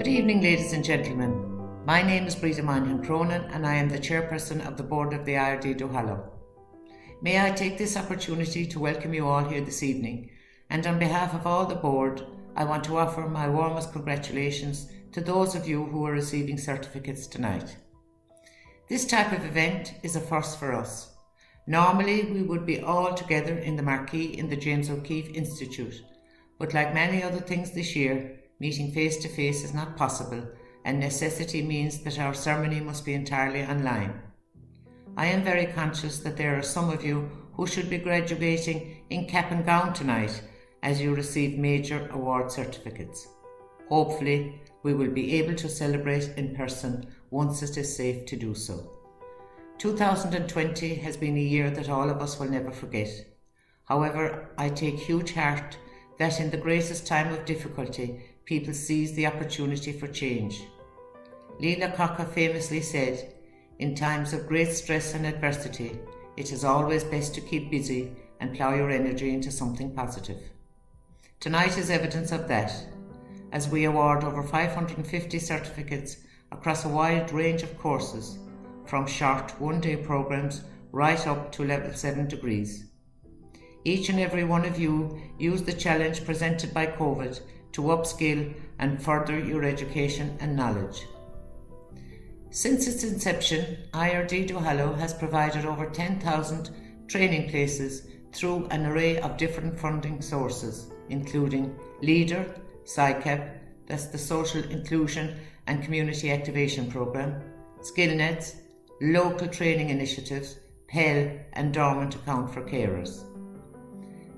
Good evening, ladies and gentlemen. My name is Breda Monaghan Cronin and I am the chairperson of the board of the IRD Duhallow. May I take this opportunity to welcome you all here this evening, and on behalf of all the board, I want to offer my warmest congratulations to those of you who are receiving certificates tonight. This type of event is a first for us. Normally, we would be all together in the marquee in the James O'Keefe Institute, but like many other things this year, meeting face to face is not possible, and necessity means that our ceremony must be entirely online. I am very conscious that there are some of you who should be graduating in cap and gown tonight as you receive major award certificates. Hopefully, we will be able to celebrate in person once it is safe to do so. 2020 has been a year that all of us will never forget. However, I take huge heart that in the greatest time of difficulty, people seize the opportunity for change. Leela Cocker famously said, "In times of great stress and adversity, it is always best to keep busy and plough your energy into something positive." Tonight is evidence of that, as we award over 550 certificates across a wide range of courses, from short one-day programs right up to level 7 degrees. Each and every one of you used the challenge presented by COVID to upskill and further your education and knowledge. Since its inception, IRD Duhallow has provided over 10,000 training places through an array of different funding sources, including LEADER, SciCap, that's the Social Inclusion and Community Activation Programme, SkillNets, local training initiatives, PEL and Dormant account for carers.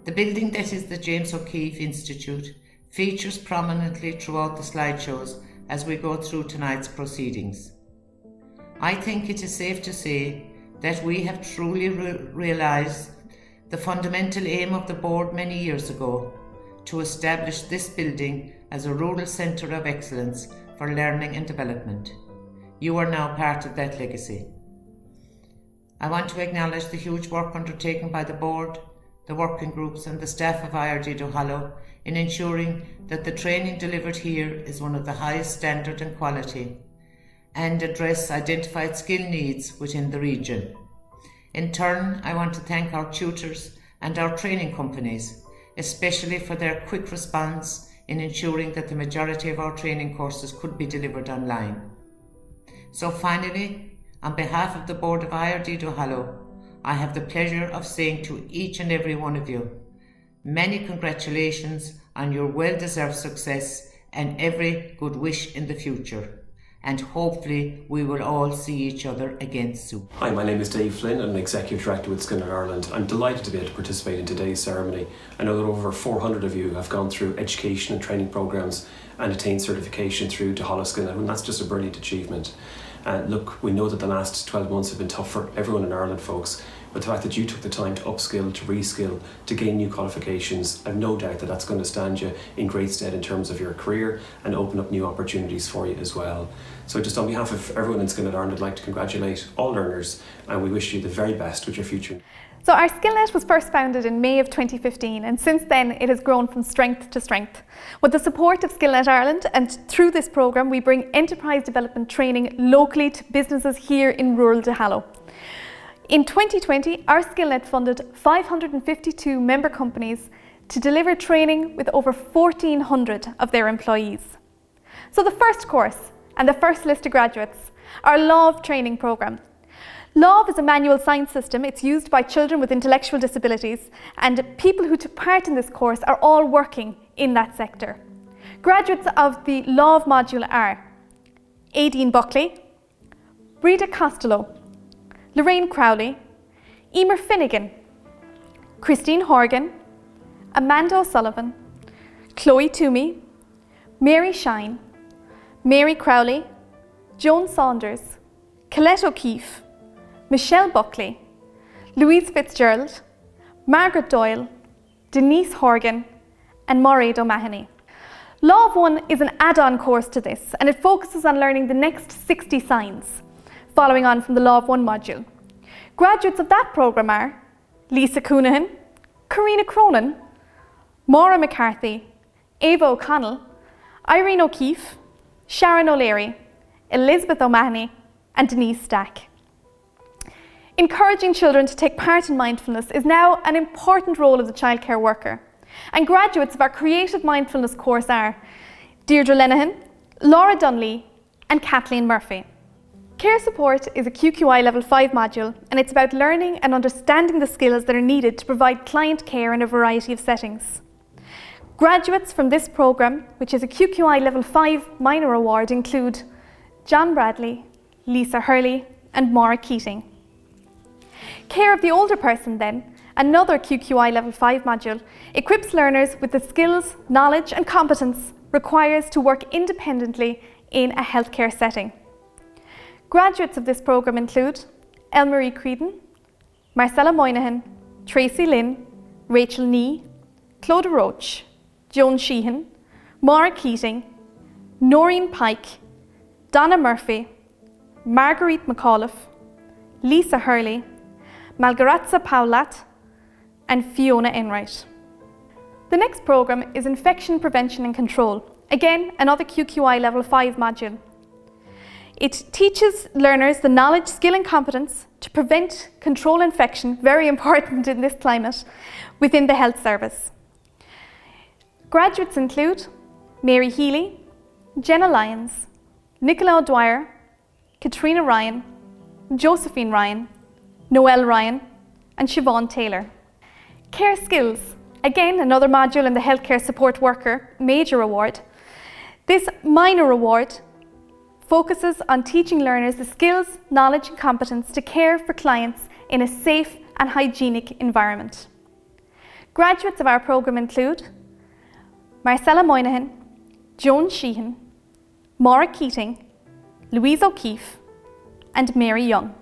The building that is the James O'Keefe Institute features prominently throughout the slideshows as we go through tonight's proceedings. I think it is safe to say that we have truly realised the fundamental aim of the board many years ago to establish this building as a rural centre of excellence for learning and development. You are now part of that legacy. I want to acknowledge the huge work undertaken by the board, the working groups and the staff of IRD Duhallow in ensuring that the training delivered here is one of the highest standard and quality and address identified skill needs within the region. In turn, I want to thank our tutors and our training companies, especially for their quick response in ensuring that the majority of our training courses could be delivered online. So finally, on behalf of the board of IRD Duhallow, I have the pleasure of saying to each and every one of you, many congratulations on your well-deserved success and every good wish in the future. And hopefully we will all see each other again soon. Hi, my name is Dave Flynn. I'm an Executive Director with Skin in Ireland. I'm delighted to be able to participate in today's ceremony. I know that over 400 of you have gone through education and training programmes and attained certification through Duhallow Skin, and that's just a brilliant achievement. Look, we know that the last 12 months have been tough for everyone in Ireland, folks, but the fact that you took the time to upskill, to reskill, to gain new qualifications, I've no doubt that that's going to stand you in great stead in terms of your career and open up new opportunities for you as well. So just on behalf of everyone in Skin in Ireland, I'd like to congratulate all learners, and we wish you the very best with your future. So our SkillNet was first founded in May of 2015, and since then it has grown from strength to strength. With the support of SkillNet Ireland, and through this programme we bring enterprise development training locally to businesses here in rural Duhallow. In 2020, our SkillNet funded 552 member companies to deliver training with over 1,400 of their employees. So the first course and the first list of graduates, our LOV training programme. LOV is a manual science system. It's used by children with intellectual disabilities, and people who took part in this course are all working in that sector. Graduates of the LOV module are Katherine Buckley, Breda Costello, Lorraine Crowley, Emer Finnegan, Christine Horgan, Amanda O'Sullivan, Chloe Toomey, Mary Shine, Mary Crowley, Joan Saunders, Colette O'Keefe, Michelle Buckley, Louise Fitzgerald, Margaret Doyle, Denise Horgan and Mairead O'Mahony. LOV 1 is an add-on course to this, and it focuses on learning the next 60 signs, following on from the LOV 1 module. Graduates of that programme are Lisa Coonahan, Karina Cronin, Maura McCarthy, Ava O'Connell, Irene O'Keefe, Sharon O'Leary, Elizabeth O'Mahony, and Denise Stack. Encouraging children to take part in mindfulness is now an important role of the childcare worker, and graduates of our Creative Mindfulness course are Deirdre Lenihan, Laura Dunley, and Kathleen Murphy. Care Support is a QQI Level 5 module, and it's about learning and understanding the skills that are needed to provide client care in a variety of settings. Graduates from this programme, which is a QQI Level 5 minor award, include John Bradley, Lisa Hurley, and Maura Keating. Care of the older person then, another QQI Level 5 module, equips learners with the skills, knowledge and competence required to work independently in a healthcare setting. Graduates of this programme include Elmarie Creedon, Marcella Moynihan, Tracy Lynn, Rachel Nee, Clodagh Roach, Joan Sheehan, Maura Keating, Noreen Pike, Donna Murphy, Marguerite McAuliffe, Lisa Hurley, Malgorazza Paulat, and Fiona Enright. The next programme is Infection Prevention and Control, again another QQI Level 5 module. It teaches learners the knowledge, skill and competence to prevent, control infection, very important in this climate, within the health service. Graduates include Mary Healy, Jenna Lyons, Nicola O'Dwyer, Katrina Ryan, Josephine Ryan, Noelle Ryan, and Siobhan Taylor. Care Skills, again another module in the Healthcare Support Worker Major Award. This minor award focuses on teaching learners the skills, knowledge and competence to care for clients in a safe and hygienic environment. Graduates of our programme include Marcella Moynihan, Joan Sheehan, Maura Keating, Louise O'Keefe, and Mary Young.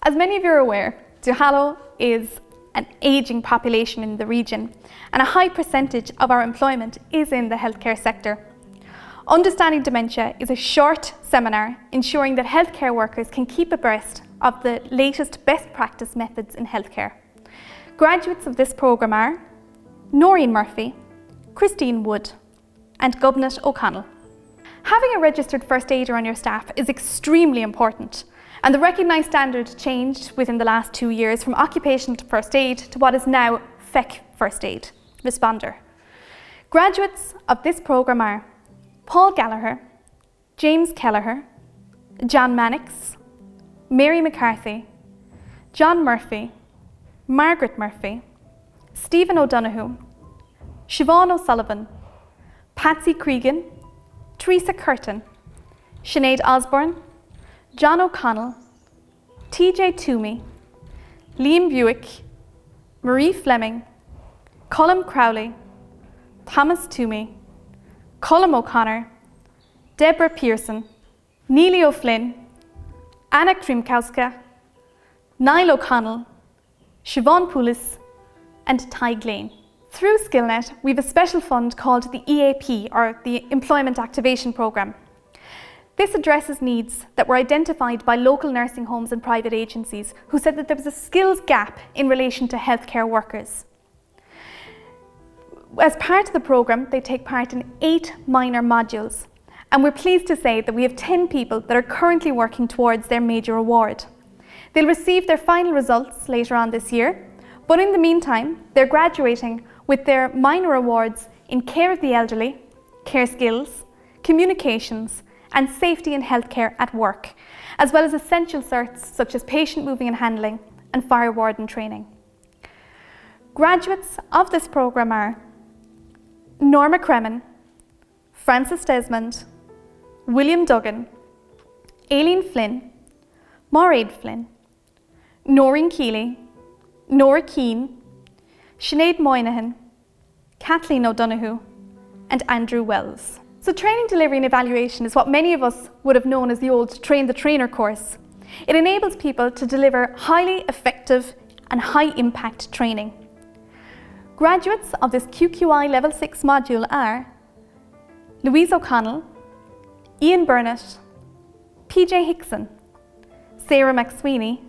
As many of you are aware, Duhallow is an ageing population in the region, and a high percentage of our employment is in the healthcare sector. Understanding Dementia is a short seminar ensuring that healthcare workers can keep abreast of the latest best practice methods in healthcare. Graduates of this programme are Noreen Murphy, Christine Wood, and Gubnat O'Connell. Having a registered first aider on your staff is extremely important, and the recognised standard changed within the last 2 years from occupational first aid to what is now FEC first aid responder. Graduates of this programme are Paul Gallagher, James Kelleher, John Mannix, Mary McCarthy, John Murphy, Margaret Murphy, Stephen O'Donoghue, Siobhan O'Sullivan, Patsy Cregan, Teresa Curtin, Sinead Osborne, John O'Connell, TJ Toomey, Liam Buick, Marie Fleming, Colm Crowley, Thomas Toomey, Colm O'Connor, Deborah Pearson, Neely O'Flynn, Anna Krimkowska, Niall O'Connell, Siobhan Poulis, and Ty Glane. Through SkillNet, we have a special fund called the EAP, or the Employment Activation Programme. This addresses needs that were identified by local nursing homes and private agencies who said that there was a skills gap in relation to healthcare workers. As part of the programme, they take part in 8 minor modules, and we're pleased to say that we have 10 people that are currently working towards their major award. They'll receive their final results later on this year, but in the meantime, they're graduating with their minor awards in care of the elderly, care skills, communications, and safety and healthcare at work, as well as essential certs such as patient moving and handling and fire warden training. Graduates of this programme are Norma Kremen, Francis Desmond, William Duggan, Aileen Flynn, Maureen Flynn, Noreen Keeley, Nora Keane, Sinead Moynihan, Kathleen O'Donoghue, and Andrew Wells. So training, delivery and evaluation is what many of us would have known as the old Train the Trainer course. It enables people to deliver highly effective and high impact training. Graduates of this QQI Level 6 module are Louise O'Connell, Ian Burnett, PJ Hickson, Sarah McSweeney,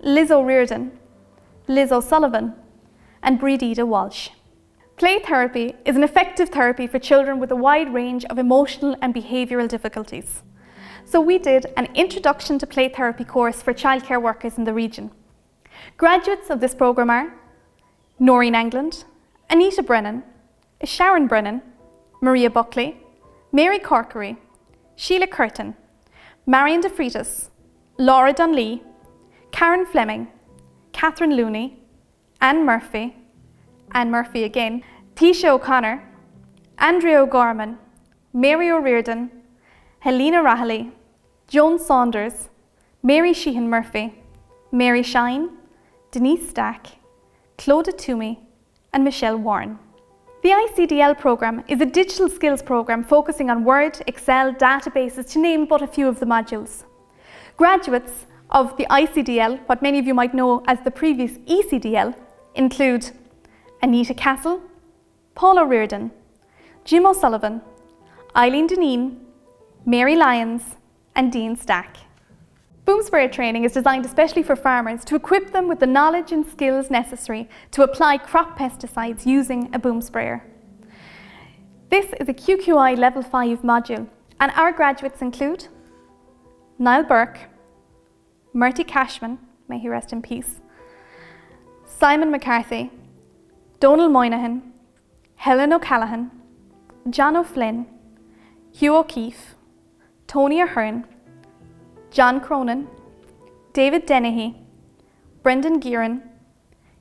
Liz O'Riordan, Liz O'Sullivan, and Bridida Walsh. Play therapy is an effective therapy for children with a wide range of emotional and behavioural difficulties. So we did an Introduction to Play Therapy course for childcare workers in the region. Graduates of this programme are Noreen England, Anita Brennan, Sharon Brennan, Maria Buckley, Mary Corkery, Sheila Curtin, Marion DeFreitas, Laura Dunlea, Karen Fleming, Catherine Looney, Anne Murphy again, Tisha O'Connor, Andrea O'Gorman, Mary O'Riordan, Helena Rahilly, Joan Saunders, Mary Sheehan Murphy, Mary Shine, Denise Stack, Clodagh Toomey and Michelle Warren. The ICDL programme is a digital skills programme focusing on Word, Excel, databases, to name but a few of the modules. Graduates of the ICDL, what many of you might know as the previous ECDL, include Anita Castle, Paul O'Riordan, Jim O'Sullivan, Eileen Deneen, Mary Lyons and Dean Stack. Boom sprayer training is designed especially for farmers to equip them with the knowledge and skills necessary to apply crop pesticides using a boom sprayer. This is a QQI Level 5 module and our graduates include Niall Burke, Murty Cashman, may he rest in peace, Simon McCarthy, Donal Moynihan, Helen O'Callaghan, John O'Flynn, Hugh O'Keefe, Tony Ahern, John Cronin, David Dennehy, Brendan Gearan,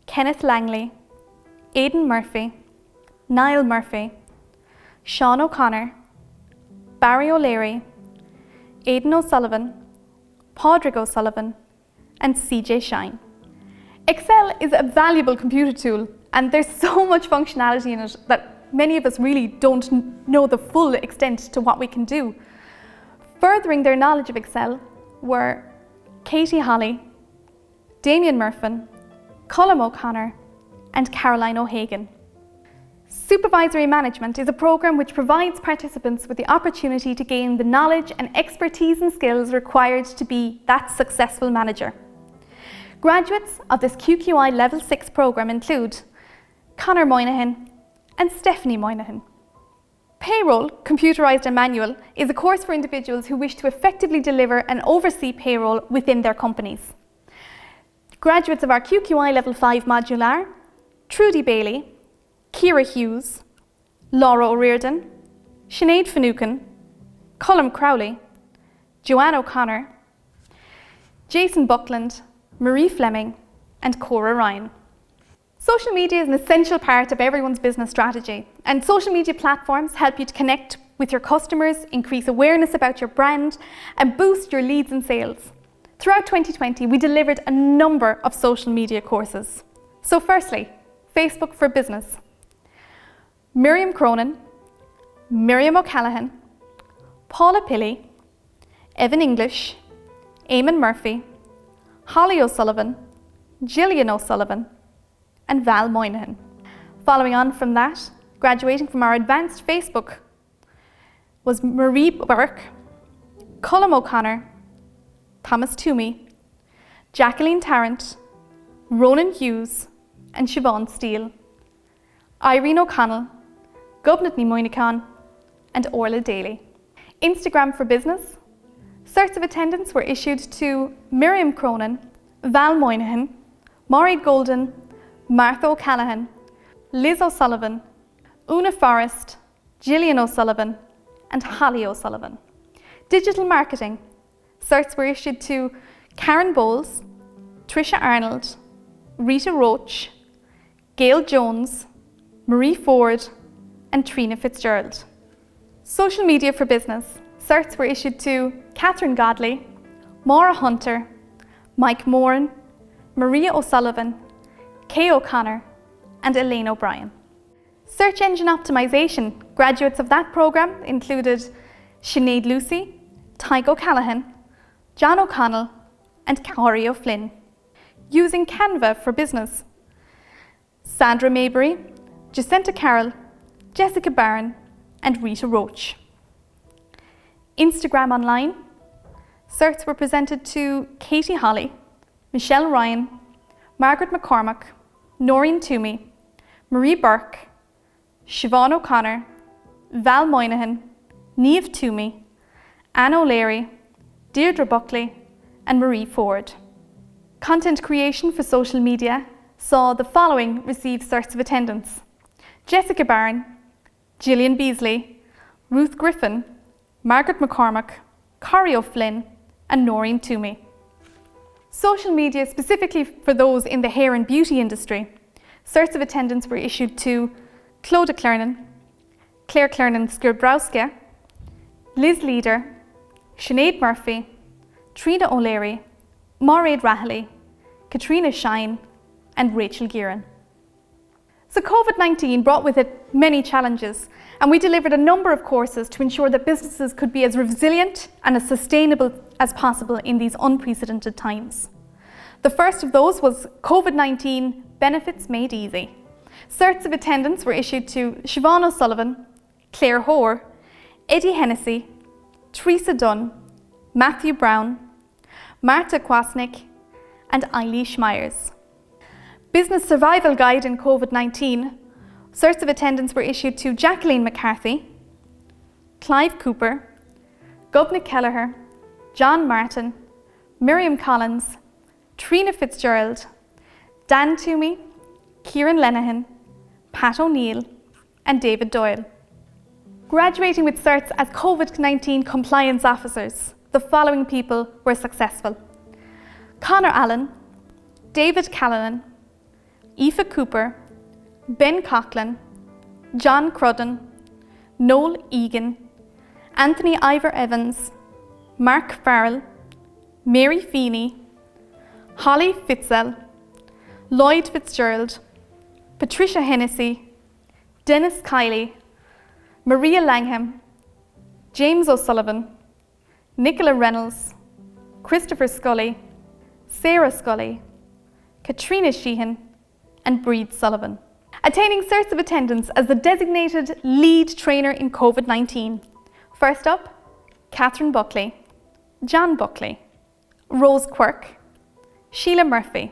Kenneth Langley, Aidan Murphy, Niall Murphy, Sean O'Connor, Barry O'Leary, Aidan O'Sullivan, Padraig O'Sullivan and CJ Shine. Excel is a valuable computer tool and there's so much functionality in it that many of us really don't know the full extent to what we can do. Furthering their knowledge of Excel were Katie Holly, Damien Murphin, Colm O'Connor and Caroline O'Hagan. Supervisory Management is a programme which provides participants with the opportunity to gain the knowledge and expertise and skills required to be that successful manager. Graduates of this QQI Level 6 programme include Conor Moynihan and Stephanie Moynihan. Payroll, computerised and manual, is a course for individuals who wish to effectively deliver and oversee payroll within their companies. Graduates of our QQI Level 5 module are Trudy Bailey, Ciara Hughes, Laura O'Riordan, Sinead Finucane, Colm Crowley, Joanne O'Connor, Jason Buckland, Marie Fleming and Cora Ryan. Social media is an essential part of everyone's business strategy, and social media platforms help you to connect with your customers, increase awareness about your brand and boost your leads and sales. Throughout 2020, we delivered a number of social media courses. So firstly, Facebook for Business. Miriam Cronin, Miriam O'Callaghan, Paula Pilley, Evan English, Eamon Murphy, Holly O'Sullivan, Gillian O'Sullivan and Val Moynihan. Following on from that, graduating from our advanced Facebook was Marie Burke, Colm O'Connor, Thomas Toomey, Jacqueline Tarrant, Ronan Hughes and Siobhan Steele, Irene O'Connell, Gubnat Ní Moynihan and Orla Daly. Instagram for Business. Certs of attendance were issued to Miriam Cronin, Val Moynihan, Maureen Golden, Martha O'Callaghan, Liz O'Sullivan, Una Forrest, Gillian O'Sullivan and Holly O'Sullivan. Digital marketing. Certs were issued to Karen Bowles, Tricia Arnold, Rita Roach, Gail Jones, Marie Ford and Trina Fitzgerald. Social media for business. Certs were issued to Catherine Godley, Maura Hunter, Mike Moran, Maria O'Sullivan, Kay O'Connor and Elaine O'Brien. Search engine optimization. Graduates of that programme included Sinead Lucy, Tyke O'Callaghan, John O'Connell and Corey O'Flynn. Using Canva for Business. Sandra Maybury, Jacinta Carroll, Jessica Barron and Rita Roach. Instagram Online. Certs were presented to Katie Holly, Michelle Ryan, Margaret McCormack, Noreen Toomey, Marie Burke, Siobhan O'Connor, Val Moynihan, Niamh Toomey, Anne O'Leary, Deirdre Buckley and Marie Ford. Content creation for social media saw the following receive certs of attendance: Jessica Barron, Gillian Beasley, Ruth Griffin, Margaret McCormack, Corrie O'Flynn and Noreen Toomey. Social media specifically for those in the hair and beauty industry, certs of attendance were issued to Clodagh Clernan, Claire Clernan-Skierbrowska, Liz Leader, Sinead Murphy, Trina O'Leary, Mairead Rahilly, Katrina Shine and Rachel Gearan. So COVID-19 brought with it many challenges, and we delivered a number of courses to ensure that businesses could be as resilient and as sustainable as possible in these unprecedented times. The first of those was COVID-19 Benefits Made Easy. Certs of attendance were issued to Siobhan O'Sullivan, Claire Hoare, Eddie Hennessy, Teresa Dunn, Matthew Brown, Marta Kwasnik and Eilish Myers. Business Survival Guide in COVID-19, certs of attendance were issued to Jacqueline McCarthy, Clive Cooper, Gubna Kelleher, John Martin, Miriam Collins, Trina Fitzgerald, Dan Toomey, Kieran Lenihan, Pat O'Neill and David Doyle. Graduating with certs as COVID-19 compliance officers, the following people were successful: Conor Allen, David Callanan, Aoife Cooper, Ben Coughlin, John Crudden, Noel Egan, Anthony Ivor Evans, Mark Farrell, Mary Feeney, Holly Fitzell, Lloyd Fitzgerald, Patricia Hennessy, Dennis Kiley, Maria Langham, James O'Sullivan, Nicola Reynolds, Christopher Scully, Sarah Scully, Katrina Sheehan and Breed Sullivan. Attaining certs of attendance as the designated lead trainer in COVID-19. First up, Katherine Buckley, John Buckley, Rose Quirk, Sheila Murphy,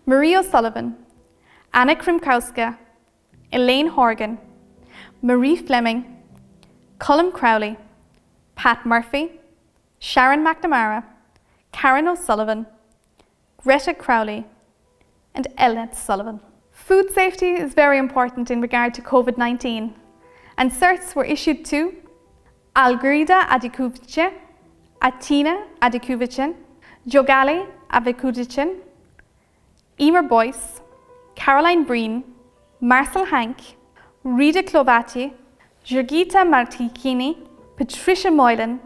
Marie O'Sullivan, Anna Krimkowska, Elaine Horgan, Marie Fleming, Colm Crowley, Pat Murphy, Sharon McNamara, Karen O'Sullivan, Greta Crowley and Elnett Sullivan. Food safety is very important in regard to COVID-19, and certs were issued to Algrida Adikuvice, Atina Adikuvice, Jogali Avikudice, Emer Boyce, Caroline Breen, Marcel Hank, Rita Clovati, Jurgita Martikini, Patricia Moylan,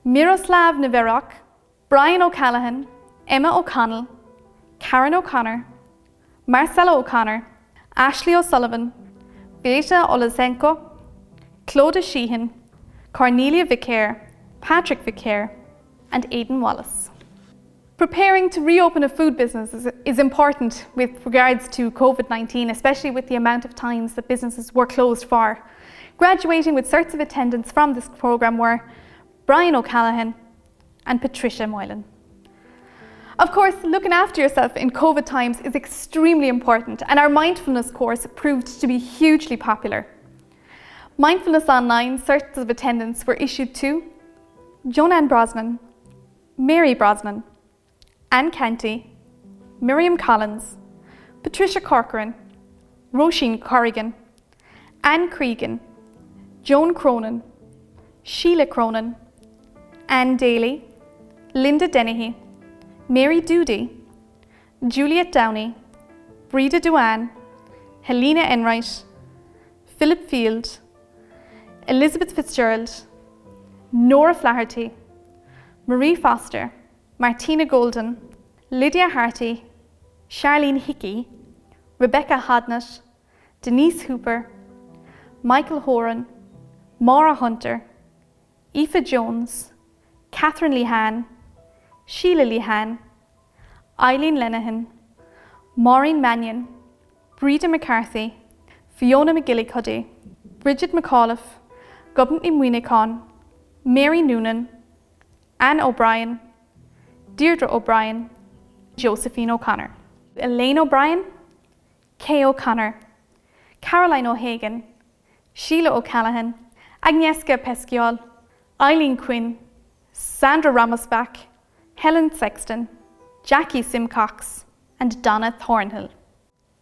Miroslav Neverok, Brian O'Callaghan, Emma O'Connell, Karen O'Connor, Marcella O'Connor, Ashley O'Sullivan, Beata Olazenko, Clodagh Sheehan, Cornelia Vicaire, Patrick Vicaire and Aidan Wallace. Preparing to reopen a food business is important with regards to COVID-19, especially with the amount of times that businesses were closed for. Graduating with certs of attendance from this programme were Brian O'Callaghan and Patricia Moylan. Of course, looking after yourself in COVID times is extremely important, and our mindfulness course proved to be hugely popular. Mindfulness Online certs of attendance were issued to Joanne Brosnan, Mary Brosnan, Anne Canty, Miriam Collins, Patricia Corcoran, Roisin Corrigan, Anne Cregan, Joan Cronin, Sheila Cronin, Anne Daly, Linda Dennehy, Mary Doody, Juliet Downey, Breda Duane, Helena Enright, Philip Field, Elizabeth Fitzgerald, Nora Flaherty, Marie Foster, Martina Golden, Lydia Harty, Charlene Hickey, Rebecca Hodnett, Denise Hooper, Michael Horan, Maura Hunter, Aoife Jones, Catherine Lehan, Sheila Lehan, Eileen Lenihan, Maureen Mannion, Breda McCarthy, Fiona McGillicuddy, Bridget McAuliffe, Gubney Mwinnicon, Mary Noonan, Anne O'Brien, Deirdre O'Brien, Josephine O'Connor, Elaine O'Brien, Kay O'Connor, Caroline O'Hagan, Sheila O'Callaghan, Agnieszka Pesciol, Eileen Quinn, Sandra Ramosbach, Helen Sexton, Jackie Simcox, and Donna Thornhill.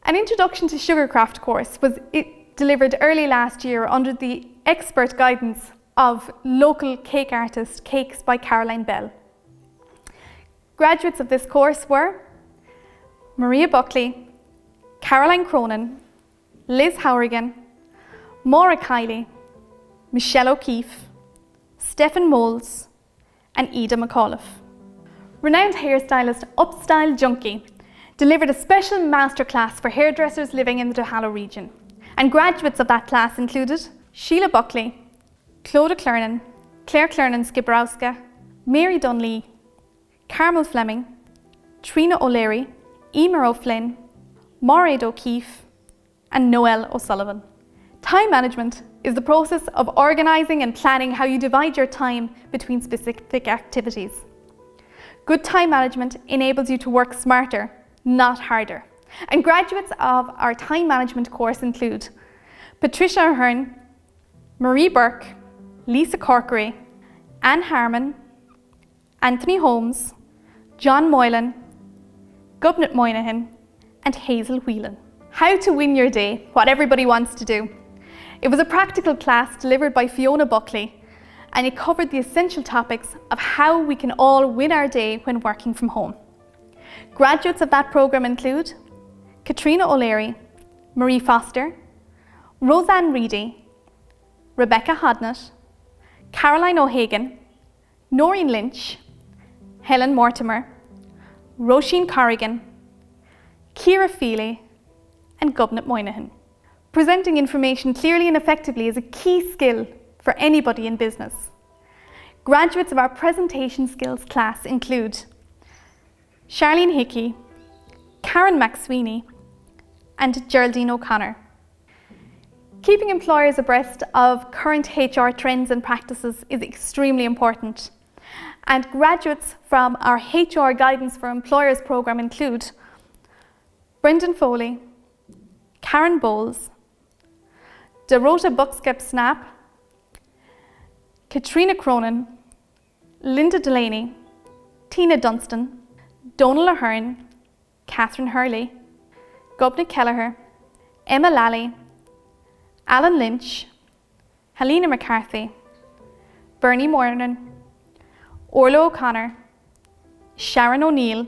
An Introduction to Sugarcraft course was delivered early last year under the expert guidance of local cake artist Cakes by Caroline Bell. Graduates of this course were Maria Buckley, Caroline Cronin, Liz Hourigan, Maura Kiley, Michelle O'Keefe, Stephen Moles, and Ida McAuliffe. Renowned hairstylist Upstyle Junkie delivered a special masterclass for hairdressers living in the Duhallow region, and graduates of that class included Sheila Buckley, Clodagh Clernan, Claire Clernan Skibrowska, Mary Dunlea, Carmel Fleming, Trina O'Leary, Emer O'Flynn, Mairead O'Keefe, and Noelle O'Sullivan. Time management is the process of organising and planning how you divide your time between specific activities. Good time management enables you to work smarter, not harder. And graduates of our time management course include Patricia Ahern, Marie Burke, Lisa Corkery, Anne Harmon, Anthony Holmes, John Moylan, Gubnat Moynihan, and Hazel Whelan. How to win your day, what everybody wants to do. It was a practical class delivered by Fiona Buckley, and it covered the essential topics of how we can all win our day when working from home. Graduates of that programme include Katrina O'Leary, Marie Foster, Roseanne Reedy, Rebecca Hodnett, Caroline O'Hagan, Noreen Lynch, Helen Mortimer, Roisin Corrigan, Ciara Feely, and Gubnat Moynihan. Presenting information clearly and effectively is a key skill for anybody in business. Graduates of our presentation skills class include Charlene Hickey, Karen McSweeney, and Geraldine O'Connor. Keeping employers abreast of current HR trends and practices is extremely important. And graduates from our HR Guidance for Employers programme include Brendan Foley, Karen Bowles, Dorota Buckskep-Snap, Katrina Cronin, Linda Delaney, Tina Dunstan, Donal Ahern, Catherine Hurley, Gubnat Kelleher, Emma Lally, Alan Lynch, Helena McCarthy, Bernie Moynihan, Orla O'Connor, Sharon O'Neill,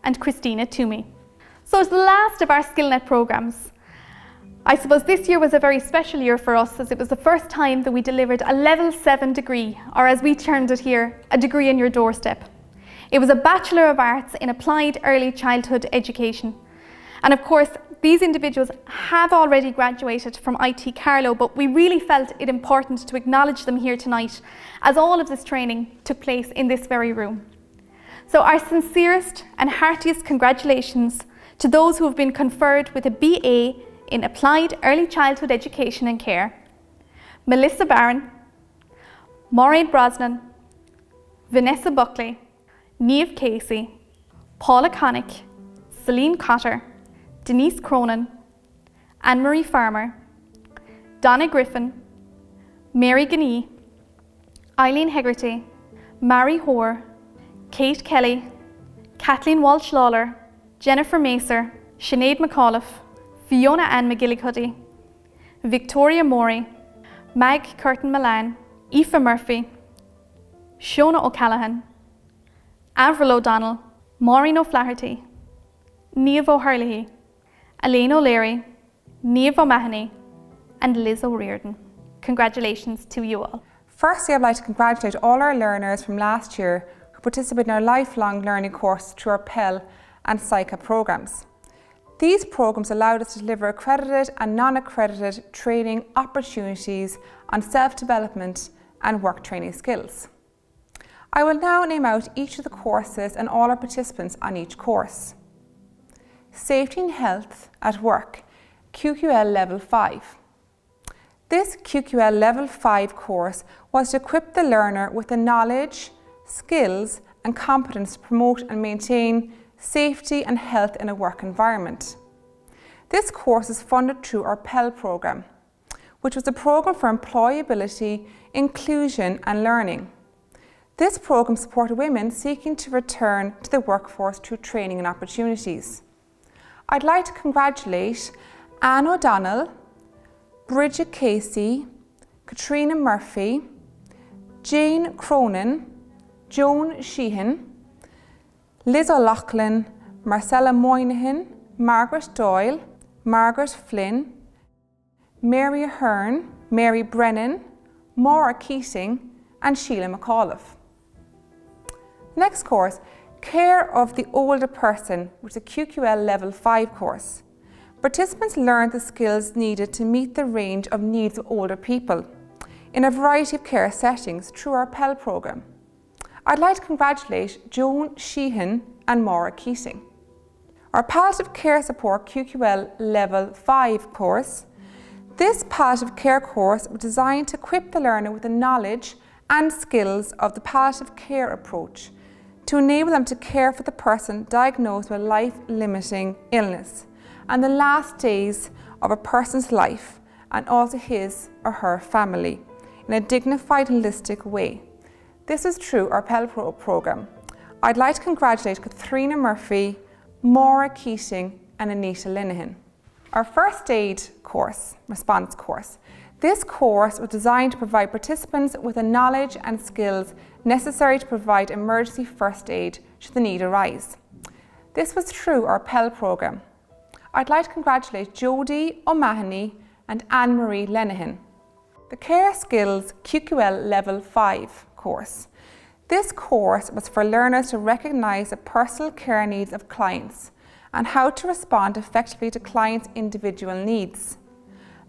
and Christina Toomey. So it's the last of our SkillNet programmes. I suppose this year was a very special year for us, as it was the first time that we delivered a level 7 degree, or as we termed it here, a degree on your doorstep. It was a Bachelor of Arts in Applied Early Childhood Education. And of course, these individuals have already graduated from IT Carlow, but we really felt it important to acknowledge them here tonight, as all of this training took place in this very room. So our sincerest and heartiest congratulations to those who have been conferred with a BA in Applied Early Childhood Education and Care: Melissa Barron, Maureen Brosnan, Vanessa Buckley, Niamh Casey, Paula Connick, Celine Cotter, Denise Cronin, Anne-Marie Farmer, Donna Griffin, Mary Ganey, Eileen Hegarty, Mary Hoare, Kate Kelly, Kathleen Walsh-Lawler, Jennifer Macer, Sinead McAuliffe, Fiona Ann McGillicuddy, Victoria Morey, Mag Curtin Milan, Aoife Murphy, Shona O'Callaghan, Avril O'Donnell, Maureen O'Flaherty, Niamh O'Herlihy, Elaine O'Leary, Niamh O'Mahony, and Liz O'Riordan. Congratulations to you all. Firstly, I'd like to congratulate all our learners from last year who participated in our lifelong learning course through our Pell and SICA programmes. These programmes allowed us to deliver accredited and non-accredited training opportunities on self-development and work training skills. I will now name out each of the courses and all our participants on each course. Safety and Health at Work, QQL Level 5. This QQL Level 5 course was to equip the learner with the knowledge, skills and competence to promote and maintain safety and health in a work environment. This course is funded through our Pell programme, which was a programme for employability, inclusion and learning. This programme supported women seeking to return to the workforce through training and opportunities. I'd like to congratulate Anne O'Donnell, Bridget Casey, Katrina Murphy, Jane Cronin, Joan Sheehan, Liz O'Loughlin, Marcella Moynihan, Margaret Doyle, Margaret Flynn, Mary Ahern, Mary Brennan, Maura Keating and Sheila McAuliffe. Next course, Care of the Older Person, which is a QQL Level 5 course. Participants learned the skills needed to meet the range of needs of older people in a variety of care settings through our PEL programme. I'd like to congratulate Joan Sheehan and Maura Keating. Our Palliative Care Support QQL Level 5 course. This palliative care course was designed to equip the learner with the knowledge and skills of the palliative care approach to enable them to care for the person diagnosed with life-limiting illness and the last days of a person's life and also his or her family in a dignified, holistic way. This is through our PEL programme. I'd like to congratulate Katrina Murphy, Maura Keating and Anita Linehan. Our First Aid course, response course. This course was designed to provide participants with the knowledge and skills necessary to provide emergency first aid should the need arise. This was through our PEL programme. I'd like to congratulate Jodie O'Mahony and Anne-Marie Lenihan. The Care Skills QQL Level 5 course. This course was for learners to recognise the personal care needs of clients and how to respond effectively to clients' individual needs.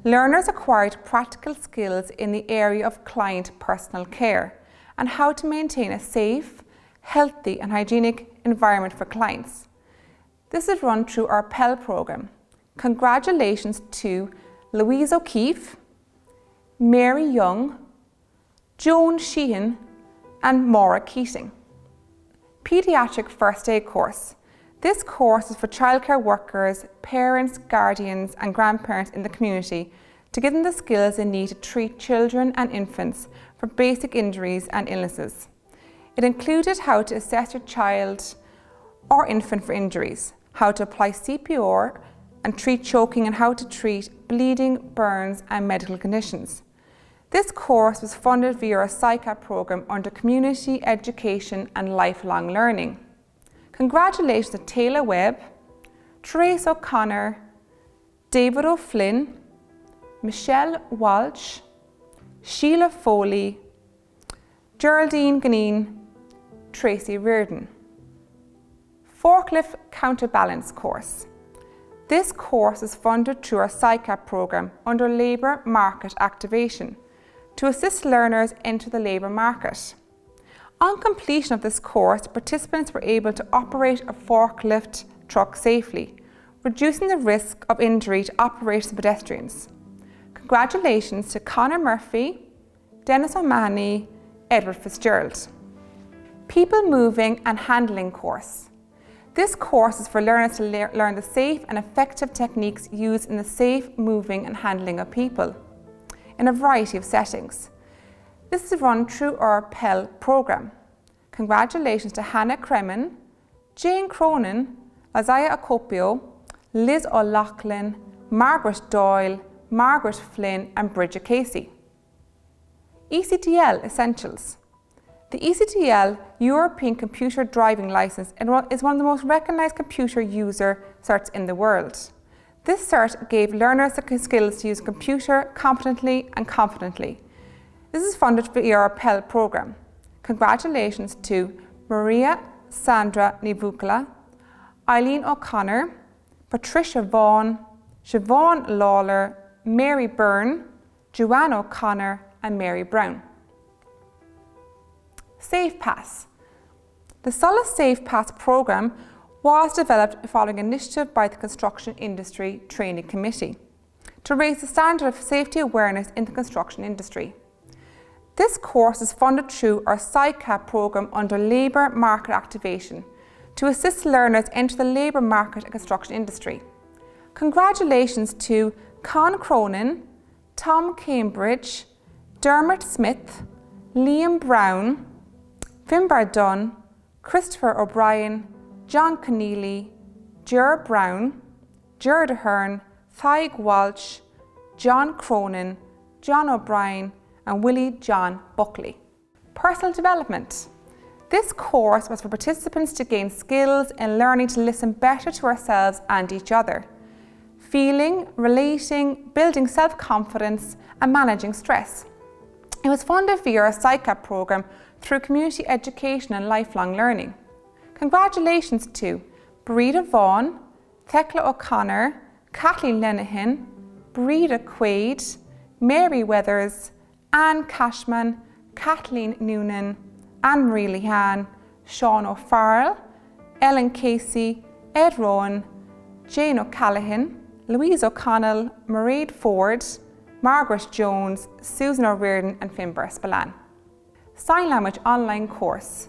Learners acquired practical skills in the area of client personal care and how to maintain a safe, healthy and hygienic environment for clients. This is run through our PEL programme. Congratulations to Louise O'Keefe, Mary Young, Joan Sheehan and Maura Keating. Pediatric First Aid course. This course is for childcare workers, parents, guardians and grandparents in the community to give them the skills they need to treat children and infants for basic injuries and illnesses. It included how to assess your child or infant for injuries, how to apply CPR and treat choking and how to treat bleeding, burns and medical conditions. This course was funded via a PSYCAP programme under Community Education and Lifelong Learning. Congratulations to Taylor Webb, Trace O'Connor, David O'Flynn, Michelle Walsh, Sheila Foley, Geraldine Ganeen, Tracy Reardon. Forklift Counterbalance course. This course is funded through our PSYCAP programme under Labour Market Activation to assist learners enter the labour market. On completion of this course, participants were able to operate a forklift truck safely, reducing the risk of injury to operators and pedestrians. Congratulations to Conor Murphy, Dennis O'Mahony, Edward Fitzgerald. People Moving and Handling course. This course is for learners to learn the safe and effective techniques used in the safe moving and handling of people in a variety of settings. This is run through our PEL programme. Congratulations to Hannah Kremen, Jane Cronin, Isaiah Acopio, Liz O'Loughlin, Margaret Doyle, Margaret Flynn and Bridget Casey. ECTL Essentials. The ECTL European Computer Driving Licence is one of the most recognised computer user certs in the world. This cert gave learners the skills to use a computer competently and confidently. This is funded via our PEL programme. Congratulations to Maria Sandra Nivukla, Eileen O'Connor, Patricia Vaughan, Siobhan Lawler, Mary Byrne, Joanne O'Connor and Mary Brown. SafePass. The Solid SafePass programme was developed following initiative by the Construction Industry Training Committee to raise the standard of safety awareness in the construction industry. This course is funded through our PSYCAP programme under Labour Market Activation to assist learners enter the labour market and construction industry. Congratulations to Con Cronin, Tom Cambridge, Dermot Smith, Liam Brown, Finbar Dunn, Christopher O'Brien, John Conneely, Ger Brown, Ger Ahern, Thaig Walsh, John Cronin, John O'Brien and Willie John Buckley. Personal development. This course was for participants to gain skills in learning to listen better to ourselves and each other, feeling, relating, building self-confidence and managing stress. It was funded via our PsyCap programme through community education and lifelong learning. Congratulations to Breda Vaughan, Thecla O'Connor, Kathleen Lenihan, Breda Quaid, Mary Weathers, Anne Cashman, Kathleen Noonan, Anne-Marie Lehan, Sean O'Farrell, Ellen Casey, Ed Rowan, Jane O'Callaghan, Louise O'Connell, Mairead Ford, Margaret Jones, Susan O'Riordan and Finbar Spillane. Sign Language Online Course.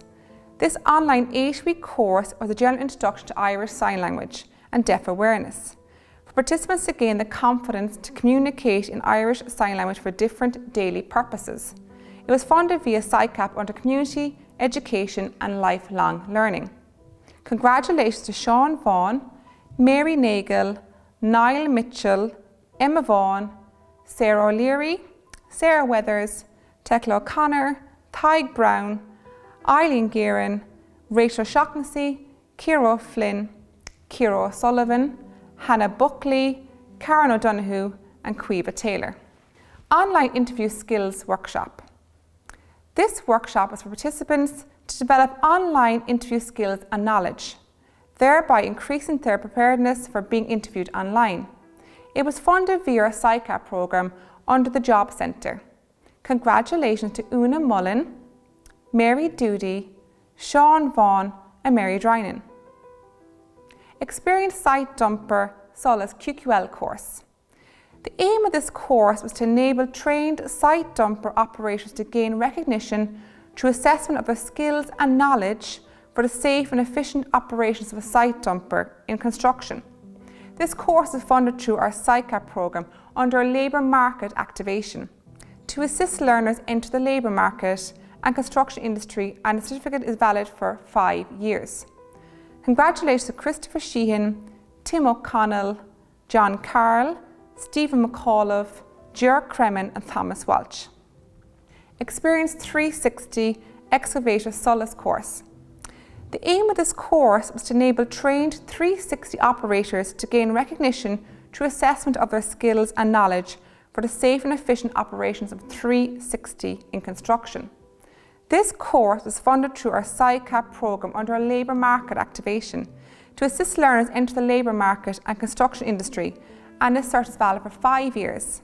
This online 8-week course was a general introduction to Irish Sign Language and deaf awareness, for participants to gain the confidence to communicate in Irish Sign Language for different daily purposes. It was funded via PsyCap under Community, Education and Lifelong Learning. Congratulations to Sean Vaughan, Mary Nagel, Niall Mitchell, Emma Vaughan, Sarah O'Leary, Sarah Weathers, Thecla O'Connor, Thaig Brown, Eileen Guerin, Rachel Shaughnessy, Ciara Flynn, Ciara O'Sullivan, Hannah Buckley, Karen O'Donoghue and Caoimhe Taylor. Online Interview Skills Workshop. This workshop was for participants to develop online interview skills and knowledge, thereby increasing their preparedness for being interviewed online. It was funded via a PsyCap programme under the Job Centre. Congratulations to Una Mullen, Mary Doody, Sean Vaughan and Mary Drynan. Experienced Site Dumper Solace QQL course. The aim of this course was to enable trained site dumper operators to gain recognition through assessment of their skills and knowledge for the safe and efficient operations of a site dumper in construction. This course is funded through our PsyCap programme under a labour market activation to assist learners enter the labour market and construction industry, and the certificate is valid for 5 years. Congratulations to Christopher Sheehan, Tim O'Connell, John Carl, Stephen McAuliffe, Ger Kremen and Thomas Walsh. Experience 360 Excavator Solace course. The aim of this course was to enable trained 360 operators to gain recognition through assessment of their skills and knowledge for the safe and efficient operations of 360 in construction. This course was funded through our PsyCap programme under a labour market activation to assist learners enter the labour market and construction industry, and this cert is valid for 5 years.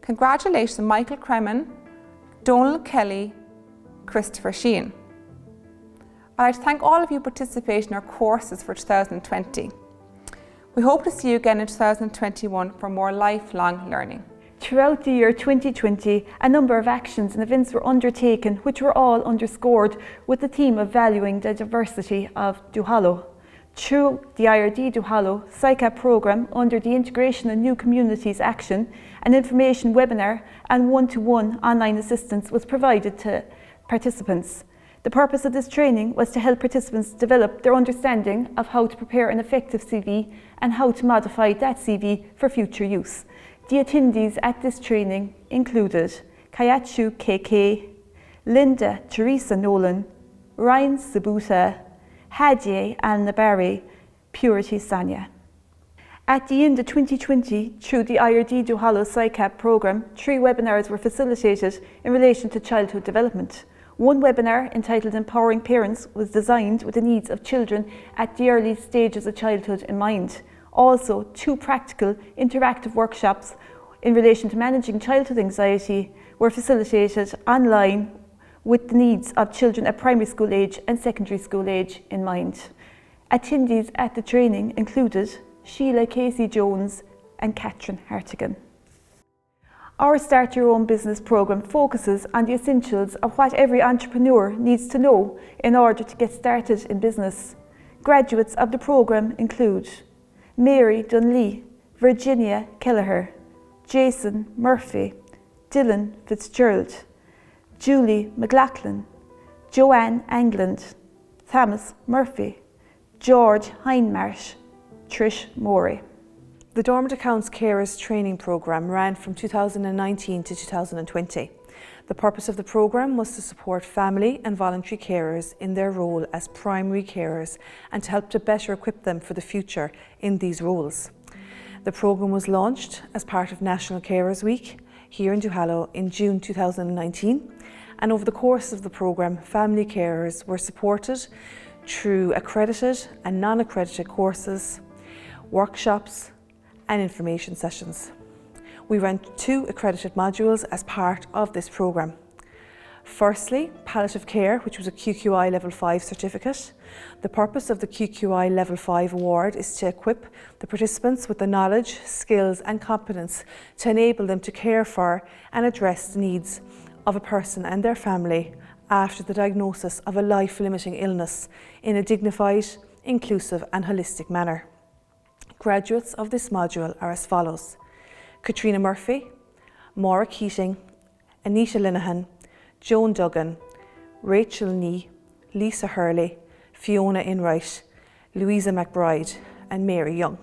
Congratulations to Michael Kremen, Donald Kelly, Christopher Sheehan. I'd like to thank all of you participating in our courses for 2020. We hope to see you again in 2021 for more lifelong learning. Throughout the year 2020, a number of actions and events were undertaken which were all underscored with the theme of valuing the diversity of Duhallow. Through the IRD Duhallow PsyCap programme under the Integration and New Communities Action, an information webinar and one-to-one online assistance was provided to participants. The purpose of this training was to help participants develop their understanding of how to prepare an effective CV and how to modify that CV for future use. The attendees at this training included Kayachu KK, Linda Teresa Nolan, Ryan Sabuta, Hadieh Al-Nabari, Purity Sanya. At the end of 2020, through the IRD Duhallow PsyCap programme, 3 webinars were facilitated in relation to childhood development. One webinar, entitled Empowering Parents, was designed with the needs of children at the early stages of childhood in mind. Also, 2 practical interactive workshops in relation to managing childhood anxiety were facilitated online with the needs of children at primary school age and secondary school age in mind. Attendees at the training included Sheila Casey-Jones and Katherine Hartigan. Our Start Your Own Business programme focuses on the essentials of what every entrepreneur needs to know in order to get started in business. Graduates of the programme include Mary Dunlea, Virginia Kelleher, Jason Murphy, Dylan Fitzgerald, Julie McLachlan, Joanne England, Thomas Murphy, George Hindmarsh, Trish Morey. The Dormant Accounts Carers Training Programme ran from 2019 to 2020. The purpose of the programme was to support family and voluntary carers in their role as primary carers and to help to better equip them for the future in these roles. The programme was launched as part of National Carers Week here in Duhallow in June 2019, and over the course of the programme, family carers were supported through accredited and non-accredited courses, workshops and information sessions. We ran 2 accredited modules as part of this programme. Firstly, Palliative Care, which was a QQI Level 5 certificate. The purpose of the QQI Level 5 award is to equip the participants with the knowledge, skills and competence to enable them to care for and address the needs of a person and their family after the diagnosis of a life-limiting illness in a dignified, inclusive and holistic manner. Graduates of this module are as follows: Katrina Murphy, Maura Keating, Anita Linehan, Joan Duggan, Rachel Nee, Lisa Hurley, Fiona Enright, Louisa McBride and Mary Young.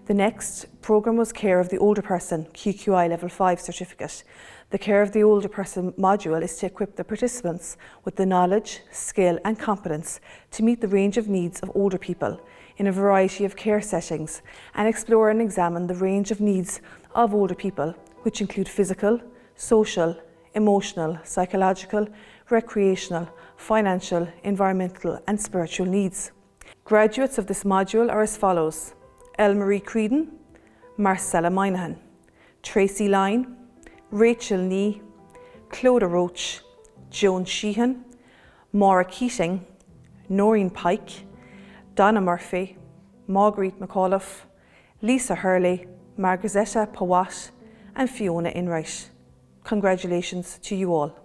The next programme was Care of the Older Person, QQI Level 5 certificate. The Care of the Older Person module is to equip the participants with the knowledge, skill and competence to meet the range of needs of older people in a variety of care settings and explore and examine the range of needs of older people, which include physical, social, emotional, psychological, recreational, financial, environmental and spiritual needs. Graduates of this module are as follows: Elle-Marie Creedon, Marcella Moynihan, Tracy Lyne, Rachel Nee, Clodagh Roach, Joan Sheehan, Maura Keating, Noreen Pike, Donna Murphy, Marguerite McAuliffe, Lisa Hurley, Margazetta Pawat and Fiona Enright. Congratulations to you all.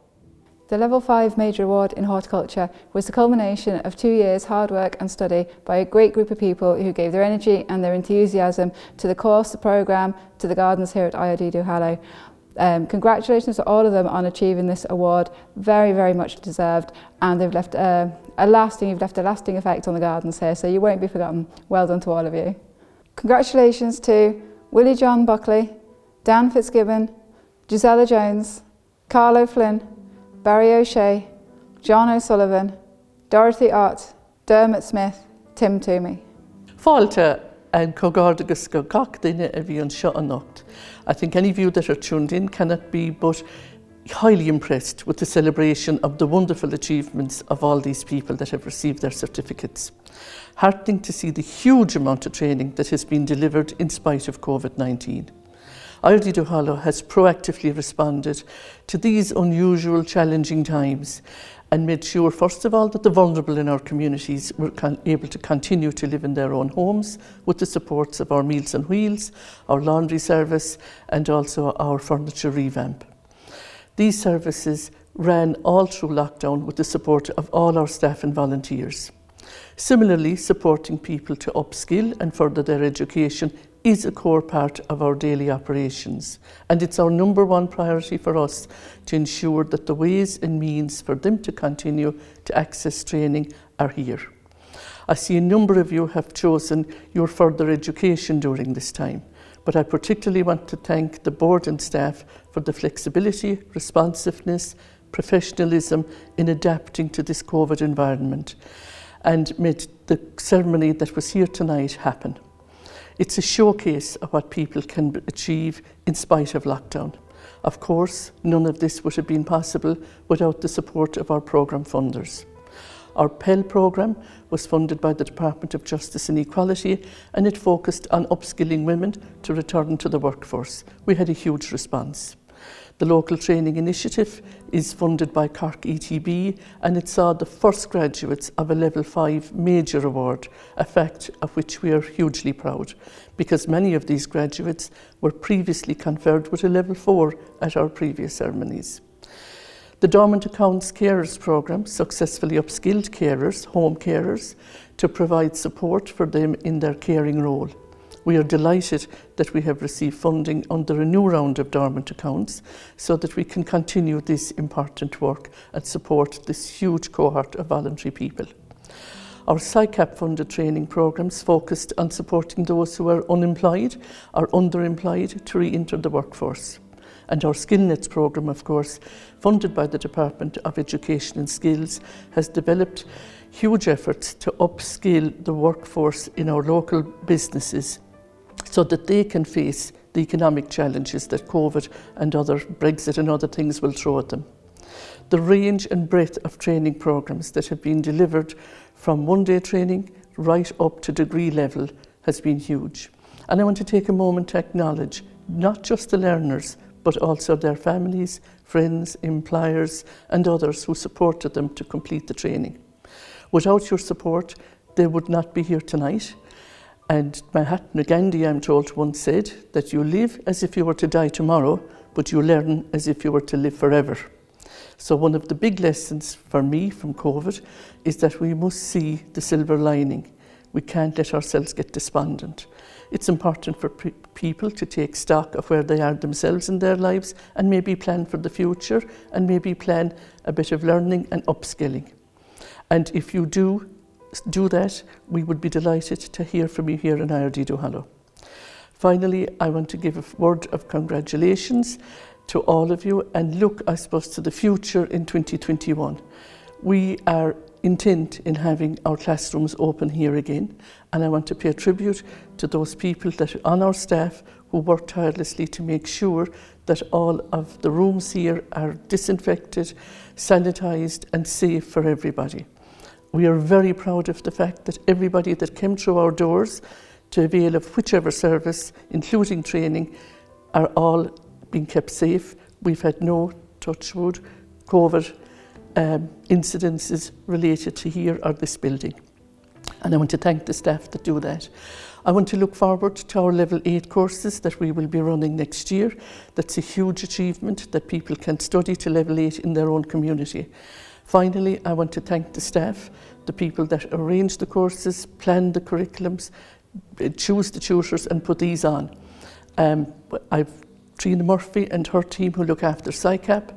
The Level 5 Major Award in Horticulture was the culmination of 2 years hard work and study by a great group of people who gave their energy and their enthusiasm to the course, the programme, to the gardens here at IRD Duhallow. Congratulations to all of them on achieving this award, very, very much deserved, and they've left you've left a lasting effect on the gardens here, so you won't be forgotten. Well done to all of you. Congratulations to Willie John Buckley, Dan Fitzgibbon, Gisella Jones, Carlo Flynn, Barry O'Shea, John O'Sullivan, Dorothy Ott, Dermot Smith, Tim Toomey. Fáilte an cógádagus go gach duine a bhí an seo anocht. I think any of you that are tuned in cannot be but highly impressed with the celebration of the wonderful achievements of all these people that have received their certificates. Heartening to see the huge amount of training that has been delivered in spite of COVID-19. IRD Duhallow has proactively responded to these unusual, challenging times and made sure, first of all, that the vulnerable in our communities were able to continue to live in their own homes with the supports of our Meals on Wheels, our laundry service and also our furniture revamp. These services ran all through lockdown with the support of all our staff and volunteers. Similarly, supporting people to upskill and further their education is a core part of our daily operations, and it's our number one priority for us to ensure that the ways and means for them to continue to access training are here. I see a number of you have chosen your further education during this time, but I particularly want to thank the board and staff for the flexibility, responsiveness, professionalism in adapting to this COVID environment and made the ceremony that was here tonight happen. It's a showcase of what people can achieve in spite of lockdown. Of course, none of this would have been possible without the support of our programme funders. Our Pell programme was funded by the Department of Justice and Equality, and it focused on upskilling women to return to the workforce. We had a huge response. The local training initiative is funded by Cork ETB, and it saw the first graduates of a Level 5 Major Award, a fact of which we are hugely proud, because many of these graduates were previously conferred with a Level 4 at our previous ceremonies. The Dormant Accounts Carers programme successfully upskilled carers, home carers, to provide support for them in their caring role. We are delighted that we have received funding under a new round of dormant accounts so that we can continue this important work and support this huge cohort of voluntary people. Our SICAP funded training programmes focused on supporting those who are unemployed or underemployed to re-enter the workforce. And our SkillNets programme, of course, funded by the Department of Education and Skills, has developed huge efforts to upskill the workforce in our local businesses so that they can face the economic challenges that COVID and other Brexit and other things will throw at them. The range and breadth of training programmes that have been delivered from one-day training right up to degree level has been huge. And I want to take a moment to acknowledge not just the learners, but also their families, friends, employers and others who supported them to complete the training. Without your support, they would not be here tonight. And Mahatma Gandhi, I'm told, once said that you live as if you were to die tomorrow, but you learn as if you were to live forever. So one of the big lessons for me from COVID is that we must see the silver lining. We can't let ourselves get despondent. It's important for people to take stock of where they are themselves in their lives and maybe plan for the future and maybe plan a bit of learning and upskilling. And if you do that, we would be delighted to hear from you here in IRD Duhallow. Finally, I want to give a word of congratulations to all of you and look, I suppose, to the future in 2021. We are intent in having our classrooms open here again, and I want to pay a tribute to those people that are on our staff who work tirelessly to make sure that all of the rooms here are disinfected, sanitised and safe for everybody. We are very proud of the fact that everybody that came through our doors to avail of whichever service, including training, are all being kept safe. We've had no, touch wood, COVID incidences related to here or this building. And I want to thank the staff that do that. I want to look forward to our Level 8 courses that we will be running next year. That's a huge achievement that people can study to Level 8 in their own community. Finally, I want to thank the staff, the people that arrange the courses, plan the curriculums, choose the tutors and put these on. I've Trina Murphy and her team who look after SICAP,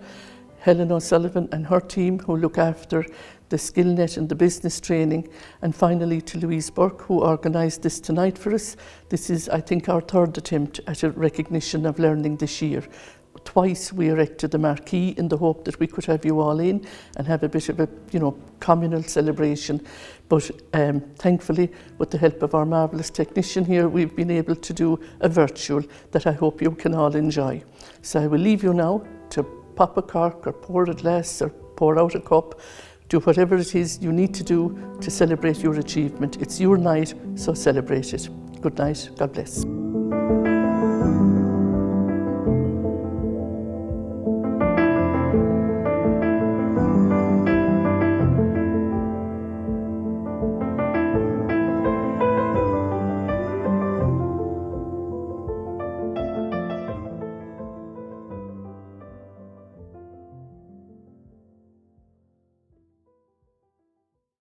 Helen O'Sullivan and her team who look after the SkillNet and the business training, and finally to Louise Burke who organised this tonight for us. This is, I think, our third attempt at a recognition of learning this year. Twice we erected the marquee in the hope that we could have you all in and have a bit of a, communal celebration. But thankfully, with the help of our marvellous technician here, we've been able to do a virtual that I hope you can all enjoy. So I will leave you now to pop a cork or pour a glass or pour out a cup. Do whatever it is you need to do to celebrate your achievement. It's your night, so celebrate it. Good night. God bless.